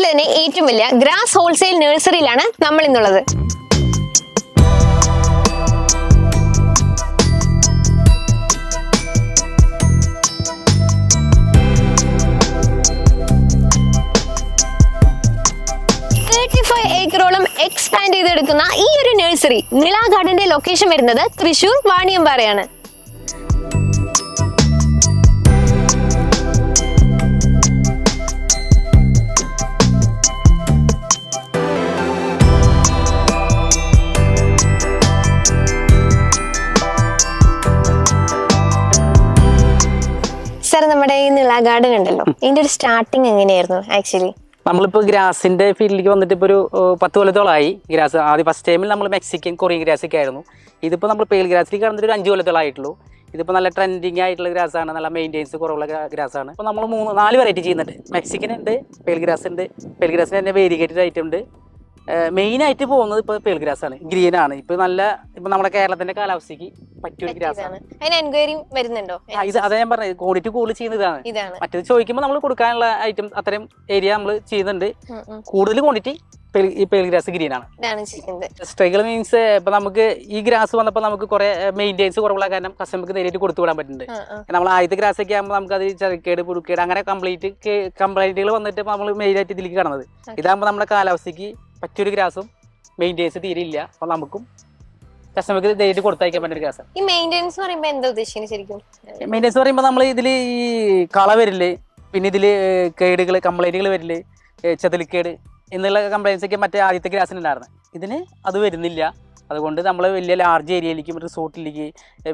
കേരളത്തിലെ തന്നെ ഏറ്റവും വലിയ ഗ്രാസ് ഹോൾസെയിൽ നഴ്സറിയിലാണ് നമ്മൾ ഇന്നുള്ളത്. ഏക്കറോളം എക്സ്പാൻഡ് ചെയ്തെടുക്കുന്ന ഈ ഒരു നഴ്സറി നിള ഗാർഡന്റെ ലൊക്കേഷൻ വരുന്നത് തൃശൂർ വാണിയമ്പാറയാണ്. സാർ, നമ്മുടെ ഈ നിള ഗാർഡൻ ഉണ്ടല്ലോ, ഇതിന്റെ ഒരു സ്റ്റാർട്ടിങ് എങ്ങനെയായിരുന്നു? ആക്ച്വലി നമ്മളിപ്പോൾ ഗ്രാസിന്റെ ഫീൽഡിലേക്ക് വന്നിട്ട് ഇപ്പോൾ ഒരു 10 കൊല്ലത്തോളമായി. ഗ്രാസ് ആദ്യം ഫസ്റ്റ് ടൈമിൽ നമ്മൾ മെക്സിക്കൻ കൊറിയൻ ഗ്രാസൊക്കെ ആയിരുന്നു. ഇതിപ്പോൾ നമ്മൾ പേൽ ഗ്രാസിലേക്ക് കടന്നിട്ട് ഒരു 5 കൊല്ലത്തോളമായിട്ടുള്ളൂ. ഇതിപ്പോൾ നല്ല ട്രെൻഡിങ് ആയിട്ടുള്ള ഗ്രാസാണ്, നല്ല മെയിൻ്റെനൻസ് കുറവുള്ള ഗ്രാസാണ്. ഇപ്പോൾ നമ്മൾ 4 വെറൈറ്റി ചെയ്യുന്നുണ്ട്. മെക്സിക്കൻ ഉണ്ട്, പേൽ ഗ്രാസ് ഉണ്ട്, പേൽ ഗ്രാസിന് തന്നെ വേരിഗേറ്റഡ് ഐറ്റം ഉണ്ട്. മെയിനായിട്ട് പോകുന്നത് ഇപ്പോൾ പേൽ ഗ്രാസ് ആണ്, ഗ്രീൻ ആണ്. ഇപ്പോൾ നമ്മുടെ കേരളത്തിന്റെ കാലാവസ്ഥയ്ക്ക് പറ്റിയൊരു ഗ്രാസ് ആണ്. വരുന്നുണ്ടോ? ഇത് അതാ ഞാൻ പറഞ്ഞത്, ക്വാളിറ്റി കൂടുതൽ ചെയ്യുന്നത് ഇതാണ്. മറ്റേത് ചോദിക്കുമ്പോൾ നമ്മൾ കൊടുക്കാനുള്ള ഐറ്റം അത്രയും ഏരിയ നമ്മൾ ചെയ്യുന്നുണ്ട്. കൂടുതൽ ക്വാണ്ടിറ്റി ഈ പേൽ ഗ്രാസ് ഗ്രീൻ ആണ്. സ്ട്രൈകൾ മീൻസ് ഇപ്പൊ നമുക്ക് ഈ ഗ്രാസ് വന്നപ്പോൾ നമുക്ക് കുറെ മെയിൻ്റെനൻസ് കുറവുള്ള കാരണം കസ്റ്റമർക്ക് നേരിട്ട് കൊടുത്തു വിടാൻ പറ്റുന്നുണ്ട്. നമ്മൾ ആദ്യത്തെ ഗ്രാസ് ഒക്കെ ആകുമ്പോൾ നമുക്ക് അത് ചളിക്കേട് പുഴുക്കേട് അങ്ങനെ കംപ്ലൈന്റുകൾ വന്നിട്ട് നമ്മൾ മെയിനായിട്ട് ഇതിലേക്ക് കടന്നത്. ഇതാകുമ്പോൾ നമ്മുടെ കാലാവസ്ഥയ്ക്ക് പറ്റിയൊരു ഗ്രാസും മെയിൻ്റെനൻസ് തീരെ ഇല്ല. അപ്പൊ നമുക്കും കസ്റ്റമർക്ക് നേരിട്ട് കൊടുത്തയക്കാൻ പറ്റുന്ന ഗ്രാസ്. ഈ മെയിൻ്റെനൻസ് പറയുമ്പോൾ എന്താ ഉദ്ദേശിക്കുന്നത് ശരിക്കും? മെയിൻ്റെനൻസ് പറയുമ്പോൾ നമ്മൾ ഇതിൽ ഈ കള വരില്ലേ, പിന്നെ ഇതിൽ കേടുകൾ കംപ്ലൈന്റുകൾ വരില്ലേ, ചെതലിക്കേട് എന്നുള്ള കംപ്ലൈൻസ് ഒക്കെ മറ്റേ ആദ്യത്തെ ഗ്രാസിനുണ്ടായിരുന്നു. ഇതിന് അത് വരുന്നില്ല. അതുകൊണ്ട് നമ്മൾ വലിയ ലാർജ് ഏരിയയിലേക്കും റിസോർട്ടിലേക്ക്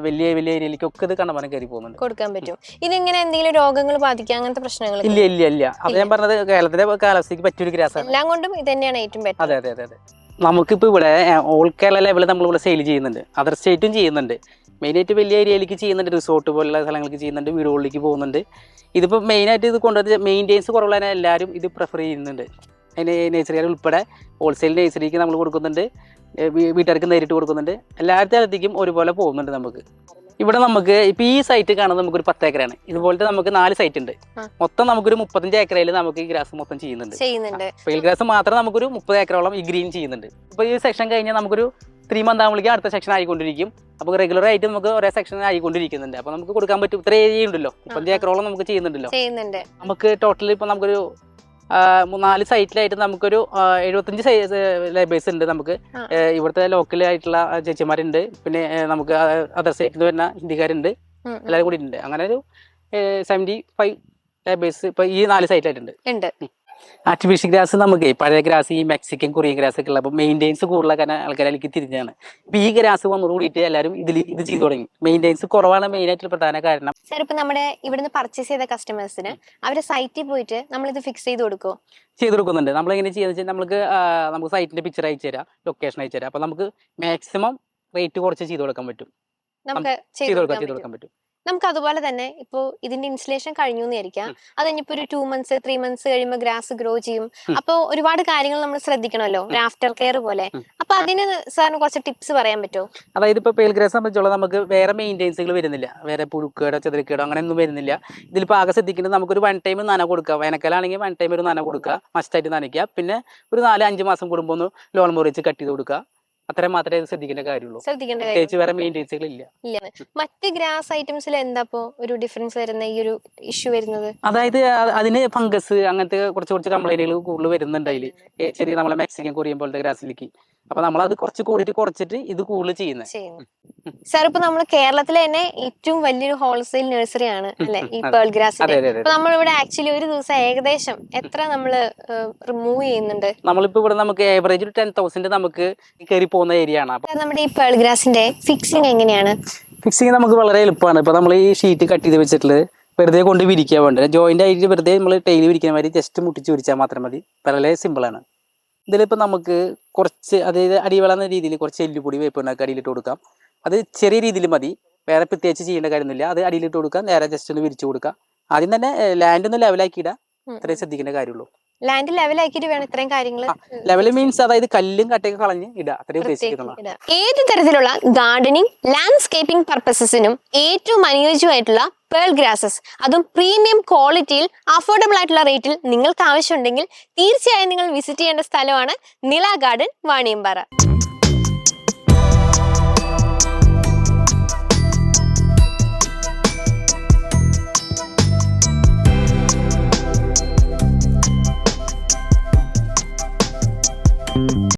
വലിയ ഏരിയയിലേക്കും ഒക്കെ ഇത് കണ്ടമാനം കയറി പോകുന്നുണ്ട്. കൊടുക്കാൻ പറ്റും. ഇതിങ്ങനെ എന്തെങ്കിലും രോഗങ്ങൾ ബാധിക്കുക അങ്ങനത്തെ പ്രശ്നങ്ങൾ ഇല്ല. അത് ഞാൻ പറഞ്ഞത് കേരളത്തിലെ കാലാവസ്ഥയ്ക്ക് പറ്റിയൊരു ഗ്രാസാണ്. എല്ലാം കൊണ്ടും ഇത് തന്നെയാണ് ഏറ്റവും ബെറ്റർ. അതെ. നമുക്കിപ്പോൾ ഇവിടെ ഓൾ കേരള ലെവലിൽ നമ്മളിവിടെ സെയിൽ ചെയ്യുന്നുണ്ട്, അതർ സ്റ്റേറ്റും ചെയ്യുന്നുണ്ട്. മെയിനായിട്ട് വലിയ ഏരിയയിലേക്ക് ചെയ്യുന്നുണ്ട്, റിസോർട്ട് പോലുള്ള സ്ഥലങ്ങൾക്ക് ചെയ്യുന്നുണ്ട്, വീടുകളിലേക്ക് പോകുന്നുണ്ട്. ഇതിപ്പോൾ മെയിനായിട്ട് ഇത് കൊണ്ടുവന്ന് മെയിൻ്റെനൻസ് കുറവുള്ള എല്ലാവരും ഇത് പ്രിഫർ ചെയ്യുന്നുണ്ട്. അതിന് നേഴ്സറിക്കാർ ഉൾപ്പെടെ ഹോൾസെയിൽ നേഴ്സറിക്ക് നമ്മൾ കൊടുക്കുന്നുണ്ട്, വീട്ടുകാർക്ക് നേരിട്ട് കൊടുക്കുന്നുണ്ട്. എല്ലാവരുടെ അടുത്തേക്കും ഒരുപോലെ പോകുന്നുണ്ട്. നമുക്ക് ഇവിടെ നമുക്ക് ഇപ്പം ഈ സൈറ്റ് കാണുന്നത് നമുക്കൊരു 10 ഏക്കറാണ്. ഇതുപോലത്തെ നമുക്ക് 4 സൈറ്റ് ഉണ്ട്. മൊത്തം നമുക്കൊരു 35 ഏക്കറയിൽ നമുക്ക് ഈ ഗ്രാസ് മൊത്തം ചെയ്യുന്നുണ്ട്. പേൽ ഗ്രാസ് മാത്രം നമുക്കൊരു 30 ഏക്കറോളം ഈ ഗ്രീൻ ചെയ്യുന്നുണ്ട്. ഇപ്പോൾ ഈ സെക്ഷൻ കഴിഞ്ഞാൽ നമുക്കൊരു 3 മന്ത് ആകുമ്പോഴേക്കും അടുത്ത സെക്ഷൻ ആയിക്കൊണ്ടിരിക്കും. അപ്പോൾ റെഗുലർ ആയിട്ട് നമുക്ക് ഒരേ സെക്ഷൻ ആയിക്കൊണ്ടിരിക്കുന്നുണ്ട്. അപ്പോൾ നമുക്ക് കൊടുക്കാൻ പറ്റും. ഇത്ര ഏരിയ ഉണ്ടല്ലോ, 35 ഏക്കറോളം നമുക്ക് ചെയ്യുന്നുണ്ടല്ലോ. നമുക്ക് ടോട്ടൽ ഇപ്പോൾ നമുക്കൊരു 4 സൈറ്റിലായിട്ട് നമുക്കൊരു 75 ലേബേഴ്സ് ഉണ്ട്. നമുക്ക് ഇവിടുത്തെ ലോക്കലായിട്ടുള്ള ചേച്ചിമാരുണ്ട്, പിന്നെ നമുക്ക് അതർ സൈറ്റിൽ വരുന്ന ഹിന്ദിക്കാരുണ്ട്, എല്ലാവരും കൂടി ഉണ്ട്. അങ്ങനെ ഒരു 75 ലേബേഴ്സ് ഇപ്പൊ ഈ 4 സൈറ്റിലായിട്ടുണ്ട്. ആർട്ടിഫിഷ്യൽ ഗ്രാസ് നമുക്ക് പഴയ ഗ്രാസ് ഈ മെക്സിക്കൻ കൊറിയൻ ഗ്രാസ് ഒക്കെ ഉള്ള അപ്പോൾ മെയിൻ്റെനൻസ് കൂടുതലുള്ള കാരണം ആൾക്കാരിലേക്ക് തിരിഞ്ഞാണ്. ഇപ്പൊ ഈ ഗ്രാസ് വന്നോടുകൂടിയിട്ട് എല്ലാവരും ഇത് ചെയ്തു തുടങ്ങി. മെയിൻ്റെനൻസ് കുറവാണ് മെയിനായിട്ടുള്ള പ്രധാന കാരണം. സാർ, ഇപ്പൊ നമ്മുടെ ഇവിടുന്ന് പർച്ചേസ് ചെയ്ത കസ്റ്റമേഴ്സിന് അവരുടെ സൈറ്റിൽ പോയിട്ട് നമ്മൾ ഇത് ഫിക്സ് ചെയ്ത് കൊടുക്കുമോ? ചെയ്ത് കൊടുക്കുന്നുണ്ട്. നമ്മൾ എങ്ങനെ ചെയ്യുന്നത് വെച്ചാൽ നമുക്ക് സൈറ്റിന്റെ പിക്ചർ അയച്ചു തരാം, ലൊക്കേഷൻ അയച്ചു തരാം. അപ്പൊ നമുക്ക് മാക്സിമം റേറ്റ് കുറച്ച് ചെയ്ത് കൊടുക്കാൻ പറ്റും. നമുക്ക് അതുപോലെ തന്നെ ഇപ്പോ ഇതിന്റെ ഇൻസ്റ്റലേഷൻ കഴിഞ്ഞു എന്നായിരിക്കാം, അത് കഴിഞ്ഞിപ്പോ ഒരു 2 മന്ത്സ് 3 മന്ത്സ് കഴിയുമ്പോൾ ഗ്രാസ് ഗ്രോ ചെയ്യും. അപ്പൊ ഒരുപാട് കാര്യങ്ങൾ നമ്മൾ ശ്രദ്ധിക്കണമല്ലോ, ആഫ്റ്റർ കെയർ പോലെ. അപ്പൊ അതിന് സാറിന് കുറച്ച് ടിപ്സ് പറയാൻ പറ്റുമോ? അതായത് ഇപ്പൊ പേൽ ഗ്രാസ് സംബന്ധിച്ചോളം നമുക്ക് വേറെ മെയിൻ്റെനൻസുകൾ വരുന്നില്ല, വേറെ പുഴുക്കേടോ ചെതറിക്കേടോ അങ്ങനെ ഒന്നും വരുന്നില്ല. ഇതിലിപ്പോൾ ആകെ ശ്രദ്ധിക്കുന്നത് നമുക്കൊരു 1 ടൈം നന കൊടുക്കുക. വേനൽക്കാലാണെങ്കിൽ 1 ടൈം ഒരു നന കൊടുക്കുക, മസ്റ്റായിട്ട് നനയ്ക്കുക. പിന്നെ ഒരു 4-5 മാസം കൂടുമ്പോൾ ഒന്ന് ലോൺ മുറിച്ച് കട്ട് ചെയ്ത് കൊടുക്കുക. അത്ര മാത്രമേ ശ്രദ്ധിക്കേണ്ട കാര്യമുള്ളൂ. വേറെ മെയിൻ്റെനൻസുകൾ ഇല്ല. മറ്റ് ഗ്രാസ് ഐറ്റംസിൽ എന്താ ഒരു ഡിഫറൻസ് വരുന്ന ഈ ഒരു ഇഷ്യൂ വരുന്നത്? അതായത് അതിന് ഫംഗസ് അങ്ങനത്തെ കുറച്ച് കംപ്ലൈന്റുകൾ കൂടുതൽ വരുന്നുണ്ട് അതിൽ, ചെറിയ നമ്മളെ മെക്സിക്കൻ കൊറിയൻ പോലത്തെ ഗ്രാസിലേക്ക്. അപ്പൊ നമ്മളത് കുറച്ച് ക്വാളിറ്റി കുറച്ചിട്ട് ഇത് കൂടുതൽ ചെയ്യുന്നത്. സാർ, ഇപ്പൊ നമ്മൾ കേരളത്തിലെ തന്നെ ഏറ്റവും വലിയൊരു ഹോൾസെയിൽ നഴ്സറി ആണ് അല്ലെ ഈ പേൾ ഗ്രാസിന്റെ. അപ്പൊ നമ്മളിവിടെ ആക്ച്വലി ഒരു ദിവസം ഏകദേശം എത്ര നമ്മള് റിമൂവ് ചെയ്യുന്നുണ്ട്? നമ്മളിപ്പോ ഇവിടെ നമുക്ക് ആവറേജ് 10,000 നമുക്ക് കയറി പോകുന്ന ഏരിയ ആണ്. അപ്പൊ നമ്മുടെ ഈ പേൾ ഗ്രാസിന്റെ ഫിക്സിങ് എങ്ങനെയാണ്? ഫിക്സിങ് നമുക്ക് വളരെ എളുപ്പമാണ്. ഇപ്പൊ നമ്മൾ ഈ ഷീറ്റ് കട്ട് ചെയ്ത് വെച്ചിട്ടുള്ളത് വെറുതെ കൊണ്ട് വിരിക്കാൻ വേണ്ടത്, ജോയിന്റ് ആയിട്ട് വെറുതെ നമ്മൾ ടൈല് വിരിക്കുന്ന മാതിരി ജസ്റ്റ് മുട്ടിച്ച് വിരിച്ചാൽ മാത്രം മതി. വളരെ സിമ്പിളാണ്. ഇതിലിപ്പോൾ നമുക്ക് കുറച്ച് അതായത് അടിവളന്ന രീതിയിൽ കുറച്ച് എല്ലുപൊടി വേപ്പിണ്ണാക്കി അടിയിലിട്ട് കൊടുക്കാം. അത് ചെറിയ രീതിയിൽ മതി, വേറെ പ്രത്യേകിച്ച് ചെയ്യേണ്ട കാര്യമൊന്നുമില്ല. അത് അടിയിലിട്ട് കൊടുക്കാം, നേരെ ജസ്റ്റ് ഒന്ന് വിരിച്ചു കൊടുക്കാം. ആദ്യം തന്നെ ലാൻഡ് ഒന്ന് ലെവലാക്കി ഇടാം, അത്രയും ശ്രദ്ധിക്കേണ്ട കാര്യമുള്ളൂ. ലാൻഡ് ലെവലാക്കിയിട്ട് വേണം ഇത്രയും കാര്യങ്ങൾ. ലെവൽ മീൻസ് അതായത് കല്ലും കട്ടയൊക്കെ കളഞ്ഞ് ഇടുക, അത്രയും ഉദ്ദേശിക്കുന്നുള്ളൂ. ഏത് തരത്തിലുള്ള ഗാർഡനിങ് ലാൻഡ്സ്കേപ്പിംഗ് പർപ്പസസിനും ഏറ്റവും അനുയോജ്യമായിട്ടുള്ള പേൾ ഗ്രാസസ്, അതും പ്രീമിയം ക്വാളിറ്റിയിൽ അഫോർഡബിൾ ആയിട്ടുള്ള റേറ്റിൽ നിങ്ങൾക്ക് ആവശ്യമുണ്ടെങ്കിൽ തീർച്ചയായും നിങ്ങൾ വിസിറ്റ് ചെയ്യേണ്ട സ്ഥലമാണ് നില ഗാർഡൻ വാണിയമ്പാറ.